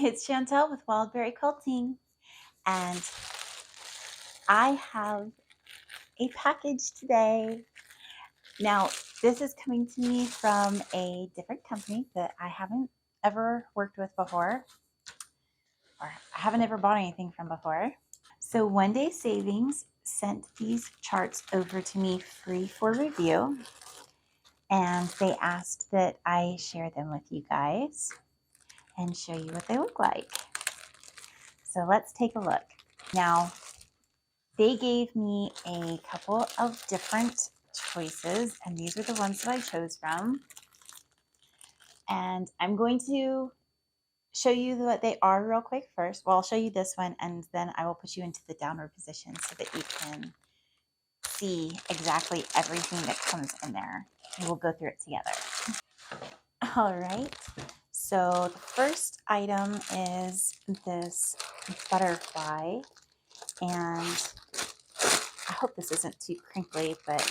It's Chantel with Wildberry Quilting, and I have a package today. Now, this is coming to me from a different company that I haven't ever worked with before, or I haven't ever bought anything from before. So One Day Savings sent these charts over to me free for review, and they asked that I share them with you guys and show you what they look like. So let's take a look. Now, they gave me a couple of different choices, and these are the ones that I chose from. And I'm going to show you what they are real quick first. Well, I'll show you this one, and then I will put you into the downward position so that you can see exactly everything that comes in there. And we'll go through it together. All right. So the first item is this butterfly, and I hope this isn't too crinkly, but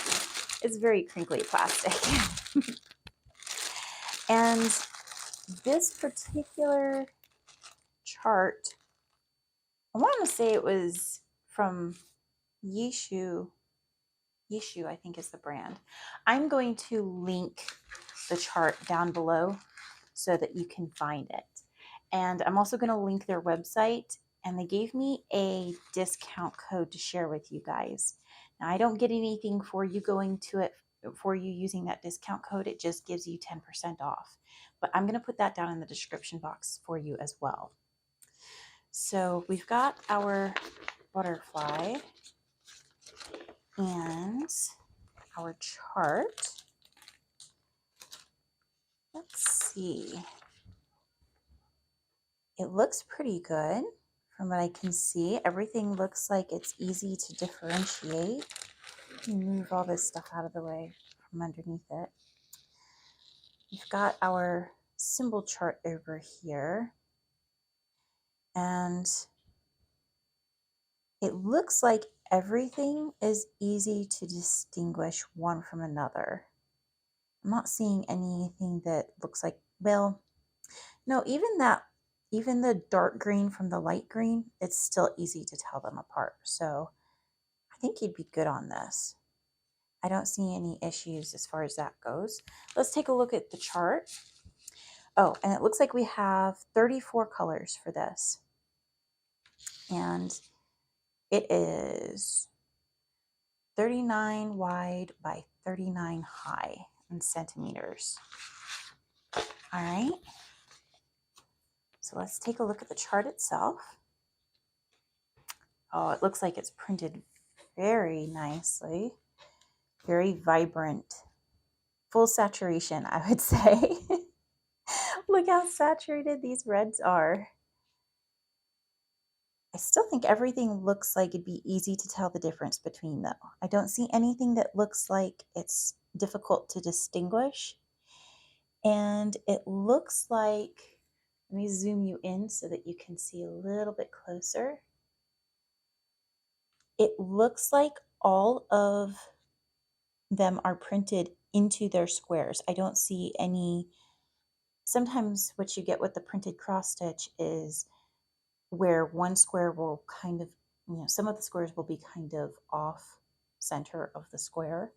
it's very crinkly plastic. And this particular chart, I want to say it was from YiShu. YiShu, I think, is the brand. I'm going to link the chart down below so that you can find it. And I'm also going to link their website, and they gave me a discount code to share with you guys. Now, I don't get anything for you going to it, for you using that discount code. It just gives you 10% off. But I'm going to put that down in the description box for you as well. So we've got our butterfly and our chart. Let's see. It looks pretty good from what I can see. Everything looks like it's easy to differentiate. Move all this stuff out of the way from underneath it. We've got our symbol chart over here. And it looks like everything is easy to distinguish one from another. I'm not seeing anything that looks like, well, no, even the dark green from the light green, it's still easy to tell them apart. So I think you'd be good on this. I don't see any issues as far as that goes. Let's take a look at the chart. Oh, and it looks like we have 34 colors for this. And it is 39 wide by 39 high in centimeters. All right. So let's take a look at the chart itself. Oh, it looks like it's printed very nicely. Very vibrant. Full saturation, I would say. Look how saturated these reds are. I still think everything looks like it'd be easy to tell the difference between them. I don't see anything that looks like it's difficult to distinguish. And it looks like, let me zoom you in so that you can see a little bit closer. It looks like all of them are printed into their squares. I don't see any. Sometimes what you get with the printed cross stitch is where one square will kind of, some of the squares will be kind of off center of the square.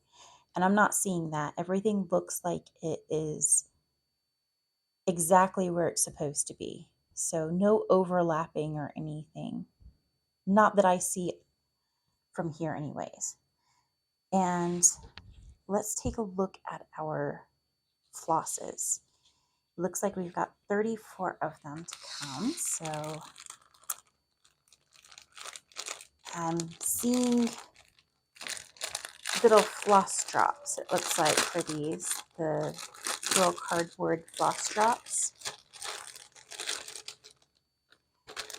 And I'm not seeing that. Everything looks like it is exactly where it's supposed to be. So no overlapping or anything. Not that I see from here anyways. And let's take a look at our flosses. Looks like we've got 34 of them to come. So I'm seeing little floss drops, it looks like, for these, the little cardboard floss drops.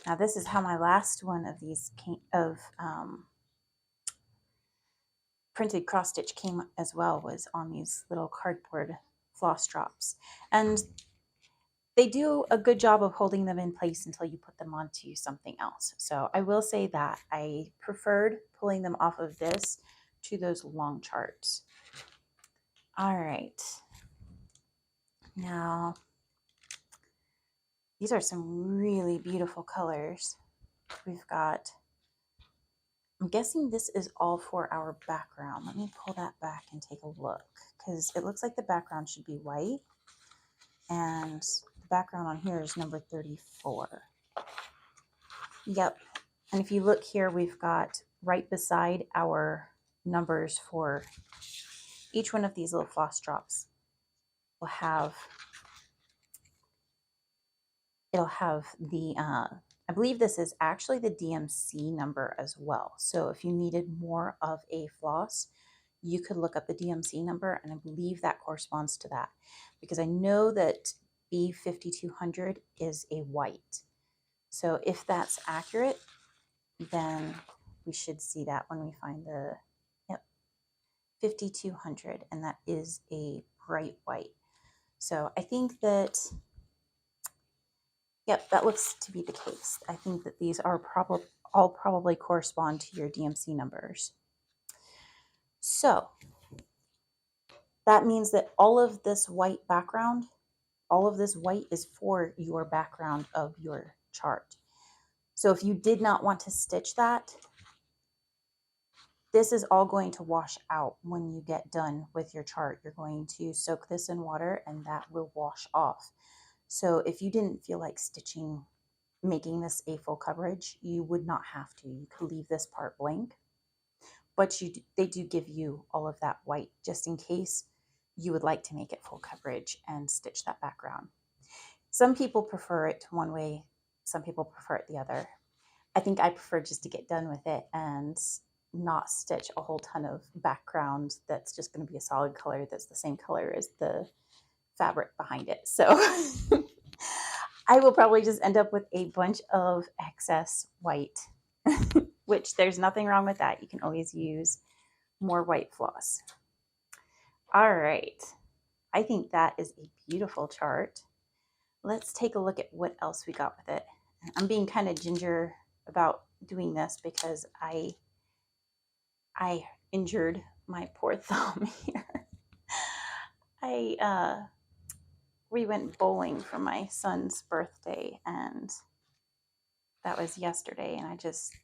Now this is how my last one of these came, printed cross stitch came as well, was on these little cardboard floss drops. And they do a good job of holding them in place until you put them onto something else. So I will say that I preferred pulling them off of this to those long charts. All right. Now, These are some really beautiful colors. We've got, I'm guessing this is all for our background. Let me pull that back and take a look, because it looks like the background should be white, and the background on here is number 34. Yep. And if you look here, we've got right beside our numbers for each one of these little floss drops will have, it'll have the, I believe this is actually the DMC number as well. So if you needed more of a floss, you could look up the DMC number, and I believe that corresponds to that, because I know that B5200 is a white. So if that's accurate, then we should see that when we find the, yep, 5200, and that is a bright white. So I think that, yep, that looks to be the case. I think that these are probably correspond to your DMC numbers. So that means that all of this white background, all of this white is for your background of your chart. So if you did not want to stitch that, this is all going to wash out when you get done with your chart. You're going to soak this in water and that will wash off. So if you didn't feel like stitching, making this a full coverage, you would not have to. You could leave this part blank, but they do give you all of that white just in case you would like to make it full coverage and stitch that background. Some people prefer it one way, some people prefer it the other. I think I prefer just to get done with it and not stitch a whole ton of background that's just going to be a solid color that's the same color as the fabric behind it. So I will probably just end up with a bunch of excess white, which there's nothing wrong with that. You can always use more white floss. All right. I think that is a beautiful chart. Let's take a look at what else we got with it. I'm being kind of ginger about doing this because I injured my poor thumb here. We went bowling for my son's birthday, and that was yesterday, and I just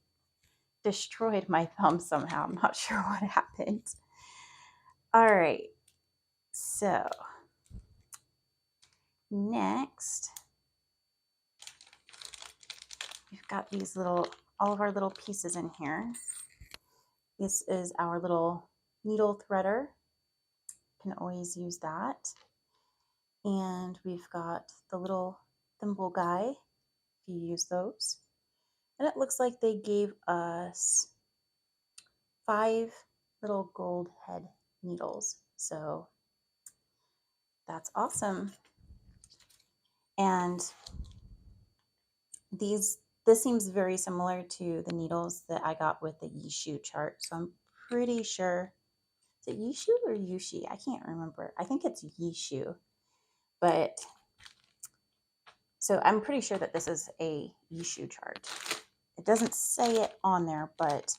destroyed my thumb somehow. I'm not sure what happened. All right, so next we've got these all of our little pieces in here. This is our little needle threader. You can always use that. And we've got the little thimble guy, if you use those. And it looks like they gave us 5 little gold head needles. So that's awesome. And this seems very similar to the needles that I got with the YiShu chart. So I'm pretty sure, is it YiShu or YuXi? I can't remember. I think it's YiShu. But so I'm pretty sure that this is a YiShu chart. It doesn't say it on there, but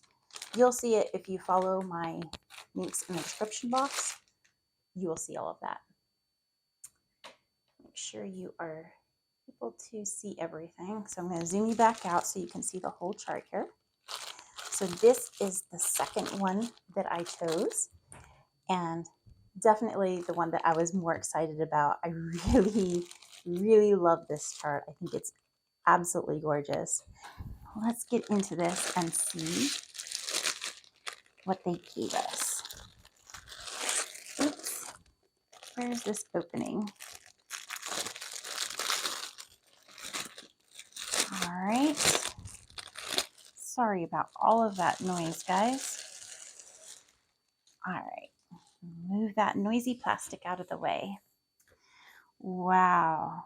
you'll see it if you follow my links in the description box. You will see all of that. Make sure you are able to see everything. So I'm going to zoom you back out so you can see the whole chart here. So this is the second one that I chose, and definitely the one that I was more excited about. I really, really love this chart. I think it's absolutely gorgeous. Let's get into this and see what they gave us. Oops, where's this opening? All right. Sorry about all of that noise, guys. All right. Move that noisy plastic out of the way. Wow.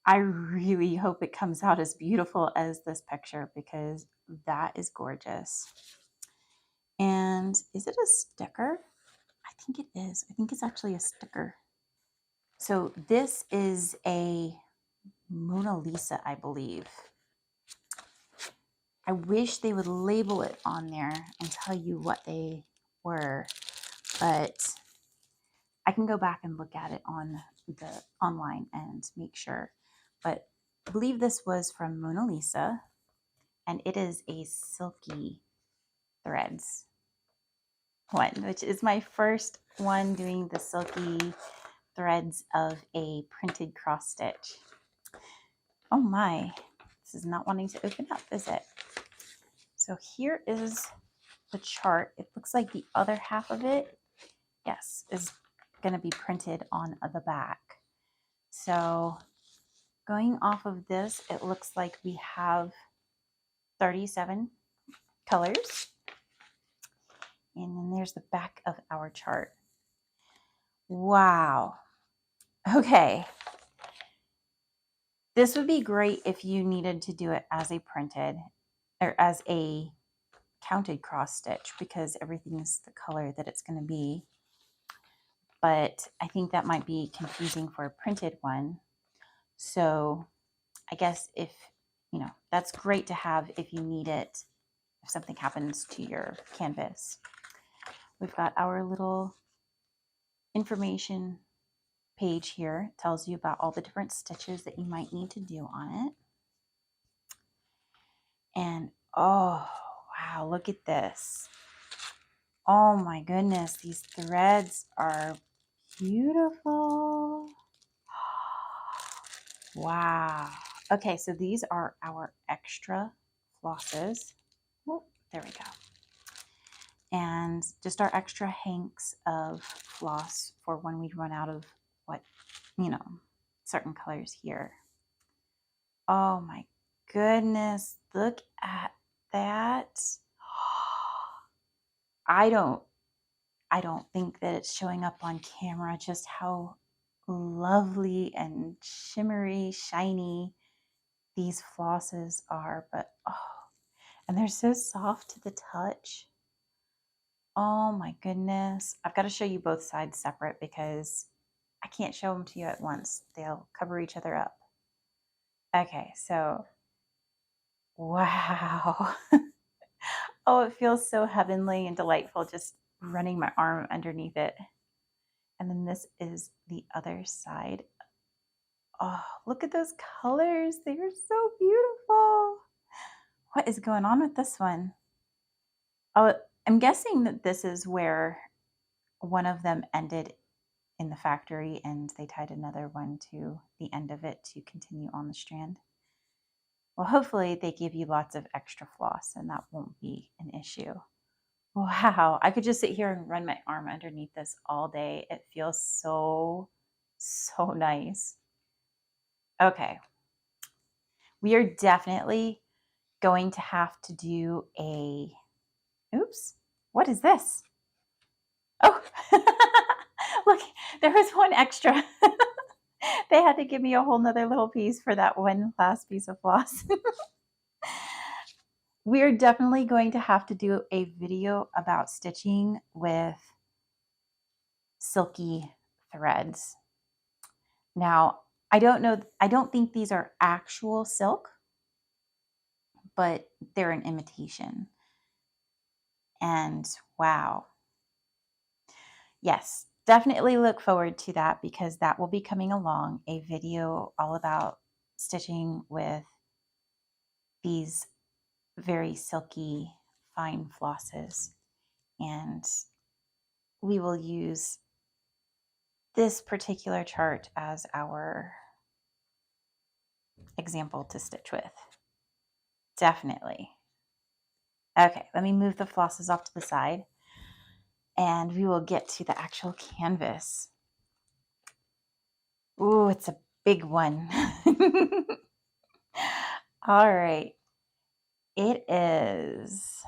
I really hope it comes out as beautiful as this picture, because that is gorgeous. And is it a sticker? I think it is. I think it's actually a sticker. So this is a Mona Lisa, I believe. I wish they would label it on there and tell you what they were, but I can go back and look at it on the online and make sure. But I believe this was from Mona Lisa, and it is a silky threads one, which is my first one doing the silky threads of a printed cross stitch. Oh my, this is not wanting to open up, is it? So here is the chart. It looks like the other half of it, yes, is going to be printed on the back. So going off of this, it looks like we have 37 colors. And then there's the back of our chart. Wow. Okay. This would be great if you needed to do it as a printed or as a counted cross stitch, because everything's the color that it's going to be. But I think that might be confusing for a printed one. So I guess if, you know, that's great to have if you need it, if something happens to your canvas. We've got our little information page here. It tells you about all the different stitches that you might need to do on it. And oh, wow, look at this. Oh my goodness, these threads are beautiful. Wow. Okay, so these are our extra flosses. Oh, there we go. And just our extra hanks of floss for when we run out of what, you know, certain colors here. Oh my goodness, look at that. I don't think that it's showing up on camera just how lovely and shimmery, shiny these flosses are, but oh, and they're so soft to the touch. Oh my goodness. I've got to show you both sides separate because I can't show them to you at once. They'll cover each other up. Okay, so wow. Oh, it feels so heavenly and delightful just running my arm underneath it. And then this is the other side. Oh, look at those colors. They are so beautiful. What is going on with this one? Oh, I'm guessing that this is where one of them ended in the factory and they tied another one to the end of it to continue on the strand. Well, hopefully they give you lots of extra floss and that won't be an issue. Wow, I could just sit here and run my arm underneath this all day. It feels so, so nice. Okay, we are definitely going to have to do a, oops, what is this? Oh, look, there was one extra. They had to give me a whole nother little piece for that one last piece of floss. We're definitely going to have to do a video about stitching with silky threads. Now, I don't think these are actual silk, but they're an imitation. And wow. Yes, definitely look forward to that because that will be coming along, a video all about stitching with these very silky fine flosses. And we will use this particular chart as our example to stitch with. Definitely. Okay, let me move the flosses off to the side and we will get to the actual canvas. Ooh, it's a big one. All right. It is.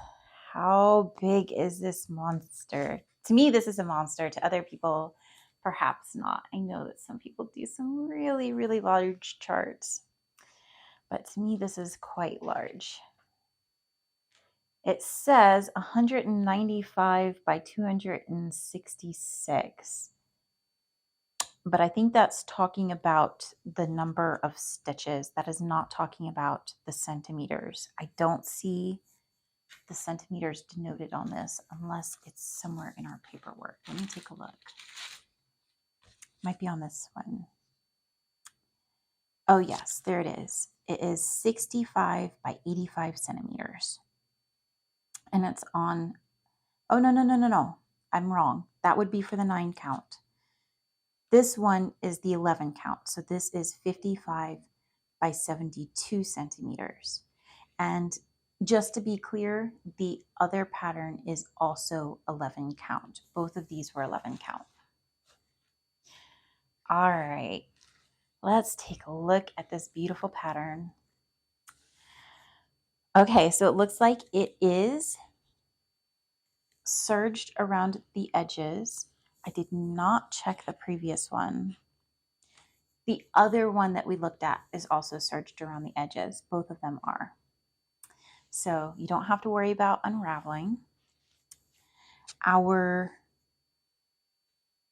How big is this monster? To me, this is a monster. To other people, perhaps not. I know that some people do some really, really large charts. But to me, this is quite large. It says 195 by 266. But I think that's talking about the number of stitches. That is not talking about the centimeters. I don't see the centimeters denoted on this unless it's somewhere in our paperwork. Let me take a look. Might be on this one. Oh yes, there it is. It is 65 by 85 centimeters. And it's on, oh no. I'm wrong. That would be for the 9 count. This one is the 11 count. So this is 55 by 72 centimeters. And just to be clear, the other pattern is also 11 count. Both of these were 11 count. All right, let's take a look at this beautiful pattern. Okay, so it looks like it is serged around the edges. I did not check the previous one. The other one that we looked at is also serged around the edges. Both of them are. So you don't have to worry about unraveling.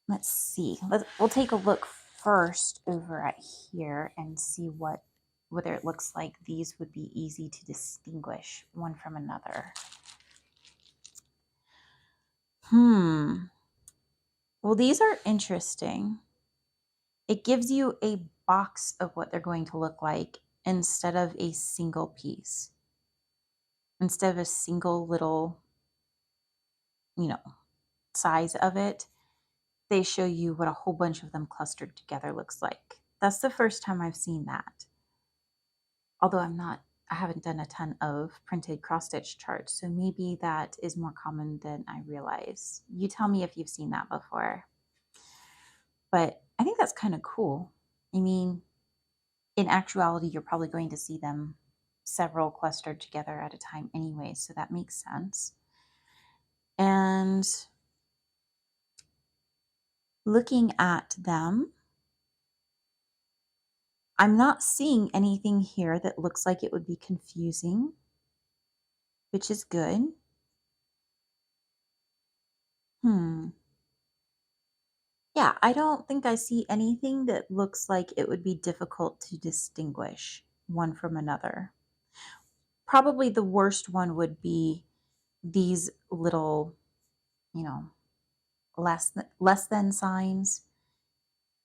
Let's see, we'll take a look first over at here and see whether it looks like these would be easy to distinguish one from another. Well, these are interesting. It gives you a box of what they're going to look like instead of a single piece. Instead of a single little, size of it, they show you what a whole bunch of them clustered together looks like. That's the first time I've seen that. Although I haven't done a ton of printed cross-stitch charts, so maybe that is more common than I realize. You tell me if you've seen that before. But I think that's kind of cool. I mean, in actuality, you're probably going to see them several clustered together at a time anyway, so that makes sense. And looking at them, I'm not seeing anything here that looks like it would be confusing, which is good. Yeah, I don't think I see anything that looks like it would be difficult to distinguish one from another. Probably the worst one would be these little, less than signs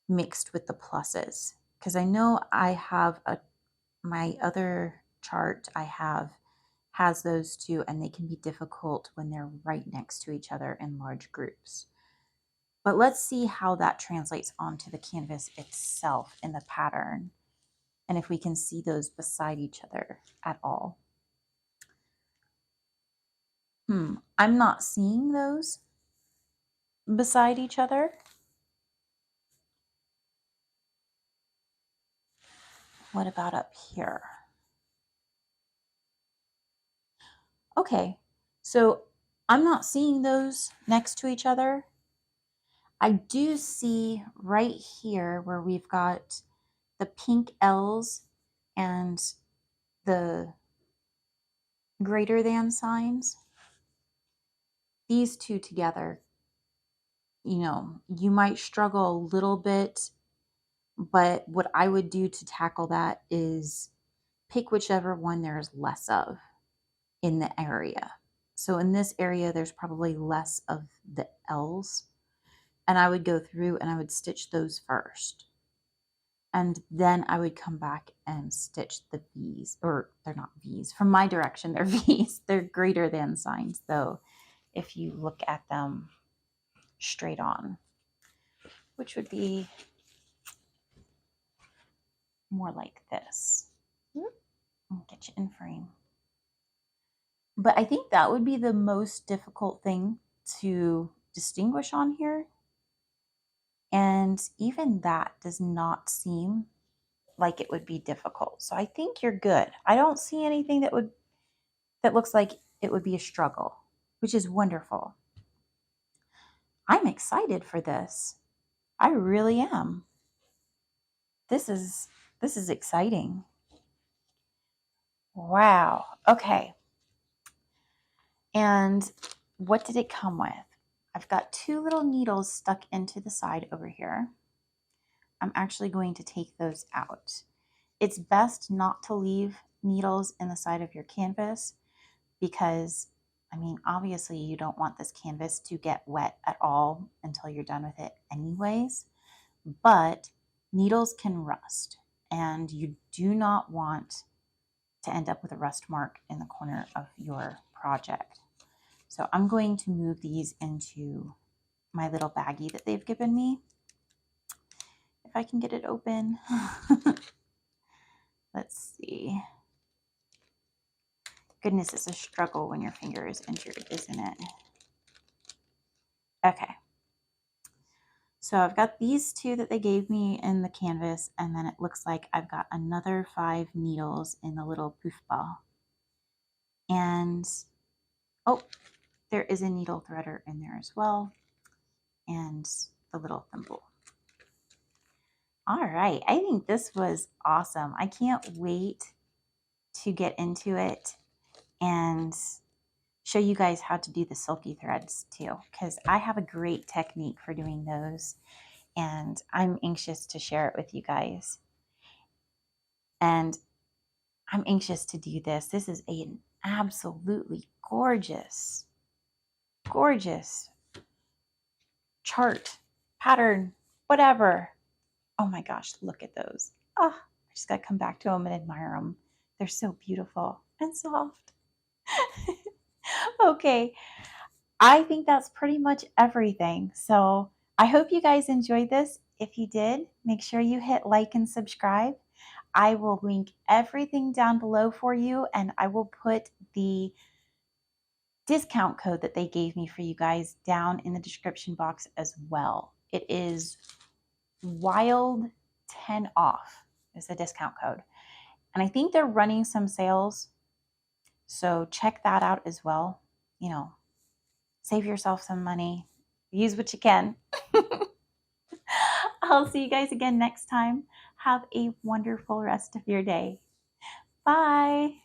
mixed with the pluses. Because I know I have my other chart has those two, and they can be difficult when they're right next to each other in large groups. But let's see how that translates onto the canvas itself in the pattern, and if we can see those beside each other at all. I'm not seeing those beside each other. What about up here? Okay, so I'm not seeing those next to each other. I do see right here where we've got the pink L's and the greater than signs. These two together, you might struggle a little bit, but what I would do to tackle that is pick whichever one there's less of in the area. So in this area, there's probably less of the L's, and I would go through and I would stitch those first. And then I would come back and stitch the V's, or they're not V's. From my direction, they're V's. They're greater than signs, though, if you look at them straight on, which would be more like this. I'll get you in frame. But I think that would be the most difficult thing to distinguish on here. And even that does not seem like it would be difficult. So I think you're good. I don't see anything that looks like it would be a struggle, which is wonderful. I'm excited for this. I really am. This is exciting. Wow. Okay. And what did it come with? I've got 2 little needles stuck into the side over here. I'm actually going to take those out. It's best not to leave needles in the side of your canvas because, obviously you don't want this canvas to get wet at all until you're done with it anyways, but needles can rust. and you do not want to end up with a rust mark in the corner of your project. So I'm going to move these into my little baggie that they've given me. If I can get it open. Let's see. Goodness, it's a struggle when your finger is injured, isn't it? Okay. So I've got these 2 that they gave me in the canvas, and then it looks like I've got another 5 needles in the little poof ball. And, oh, there is a needle threader in there as well, and the little thimble. All right, I think this was awesome. I can't wait to get into it and show you guys how to do the silky threads too, because I have a great technique for doing those, and I'm anxious to share it with you guys. And I'm anxious to do this. This is an absolutely gorgeous, gorgeous chart, pattern, whatever. Oh my gosh, look at those. Oh, I just got to come back to them and admire them. They're so beautiful and soft. Okay, I think that's pretty much everything. So I hope you guys enjoyed this. If you did, make sure you hit like and subscribe. I will link everything down below for you, and I will put the discount code that they gave me for you guys down in the description box as well. It is wild 10 off is the discount code. And I think they're running some sales, so check that out as well. You know, save yourself some money. Use what you can. I'll see you guys again next time. Have a wonderful rest of your day. Bye.